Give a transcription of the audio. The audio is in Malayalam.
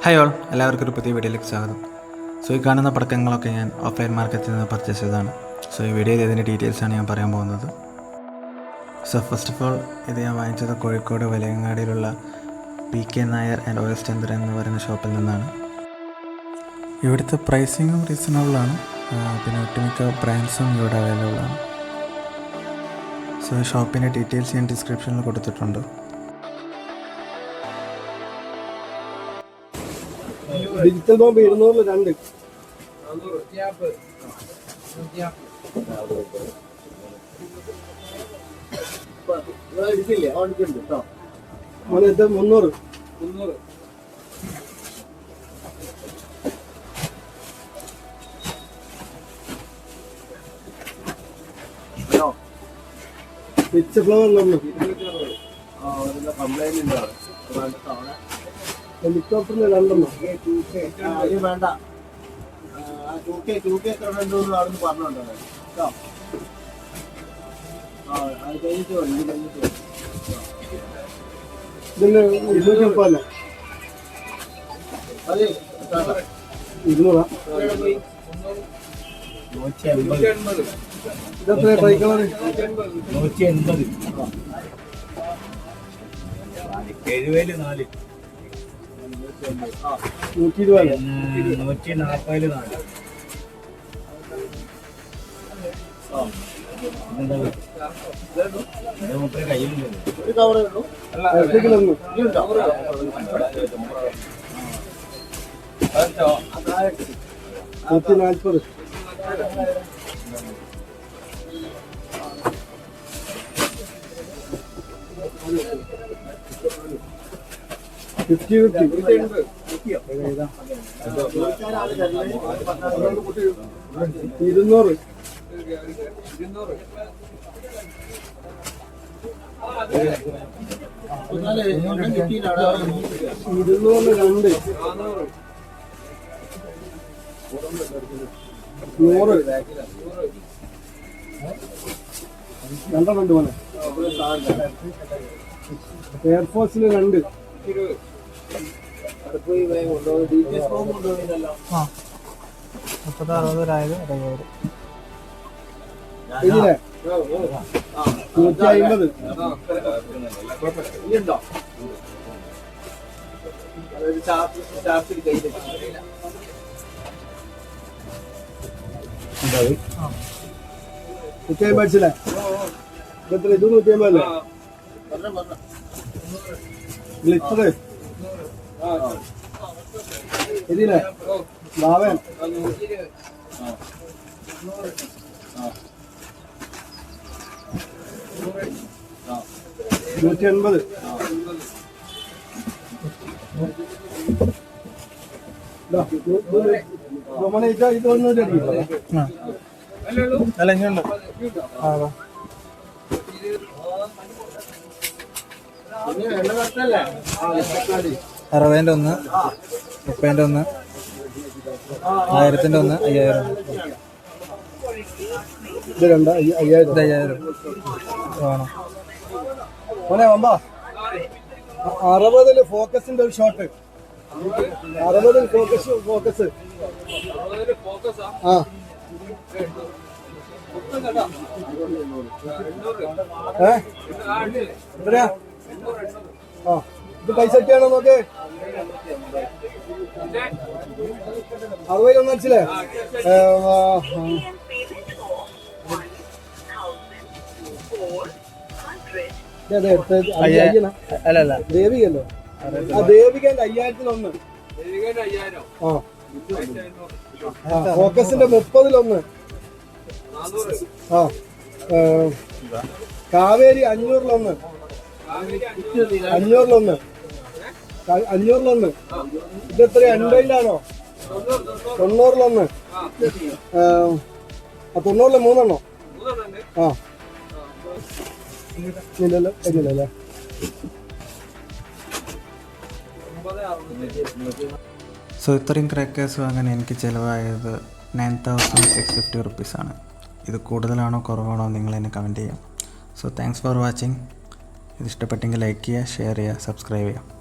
ഹായ് ഓൾ, എല്ലാവർക്കും ഒരു പുതിയ വീഡിയോയിലേക്ക് സ്വാഗതം. സോ ഈ കാണുന്ന പടക്കങ്ങളൊക്കെ ഞാൻ ഓഫ്ലൈൻ മാർക്കറ്റിൽ നിന്ന് പർച്ചേസ് ചെയ്തതാണ്. സോ ഈ വീഡിയോയിൽ ഇതിൻ്റെ ഡീറ്റെയിൽസാണ് ഞാൻ പറയാൻ പോകുന്നത്. സോ ഫസ്റ്റ് ഓഫ് ഓൾ ഇത് ഞാൻ വാങ്ങിച്ചത് കോഴിക്കോട് വലിയങ്ങാടിയിലുള്ള PK Nair and OS Chandran എന്ന് പറയുന്ന ഷോപ്പിൽ നിന്നാണ്. ഇവിടുത്തെ പ്രൈസിങ്ങും റീസണബിളാണ്, പിന്നെ ഒട്ടുമിക്ക ബ്രാൻഡ്സും ഇവിടെ അവൈലബിൾ ആണ്. സോ ഈ ഷോപ്പിൻ്റെ ഡീറ്റെയിൽസ് ഞാൻ ഡിസ്ക്രിപ്ഷനിൽ കൊടുത്തിട്ടുണ്ട്. Digital bomb 200 എടുക്കില്ലേ? എടുക്കുന്നുണ്ട് കേട്ടോ. മോനെ ഇത് 300. പിച്ച് ഫ്ലവർ ഹെലികോപ്റ്ററിന് 2 വേണ്ട. 2K എത്ര ഉണ്ടെന്ന് അവിടെ പറഞ്ഞോണ്ടോ കേട്ടോ. അത് കഴിഞ്ഞിട്ട് ഇതിന് 230 അതെ 200 ഇതെത്ര ട്രൈക്കളാണ്? 180 70 4 120 140 4 കയ്യിലുണ്ട്. ഒരു കവറേ ഉള്ളൂ. 140 50 200 200 പോലെ എയർഫോഴ്സിന് 2 ഇതില്ലേ 150 അടിച്ചില്ലേ? എത്ര ഇത് 150 അല്ലേ? ഗ്ലിറ്റർ ഇതില്ലേ ബാവൻ 180 ഇത് 100 അല്ല ഇങ്ങോട്ട് 60-ൻ്റെ 1, 30-ൻ്റെ 1, 1000-ൻ്റെ 1, 5000. ഇത് 5000 വേണം. മോനെ വമ്പാ 60 ഫോക്കസിന്റെ ഒരു ഷോട്ട്. 60 ഫോക്കസ് ആ എത്രയാ? ആ ഇത് പൈസ ഒക്കെയാണോ നോക്ക്. 60 മനസ്സിലേ? അല്ല ദേവികല്ലോ. ആ ദേവികന്റെ 5001. ആ ഫോക്കസിന്റെ 30-1. ആ കാവേരി 500-1. 500-1. 500-1. ഇതെത്ര 80-ലാണോ? 90-1. 90-3 ആ ഇല്ലല്ലോ ഇല്ലല്ലേ. സോ ഇത്രയും ക്രാക്കേഴ്സ് വാങ്ങാൻ എനിക്ക് ചിലവായത് 9650 റുപ്പീസാണ്. ഇത് കൂടുതലാണോ കുറവാണോ നിങ്ങൾ എന്നെ കമൻറ്റ് ചെയ്യാം. So thanks for watching. ഇത് ഇഷ്ടപ്പെട്ടെങ്കിൽ ലൈക്ക് ചെയ്യുക, ഷെയർ ചെയ്യുക, സബ്സ്ക്രൈബ് ചെയ്യുക.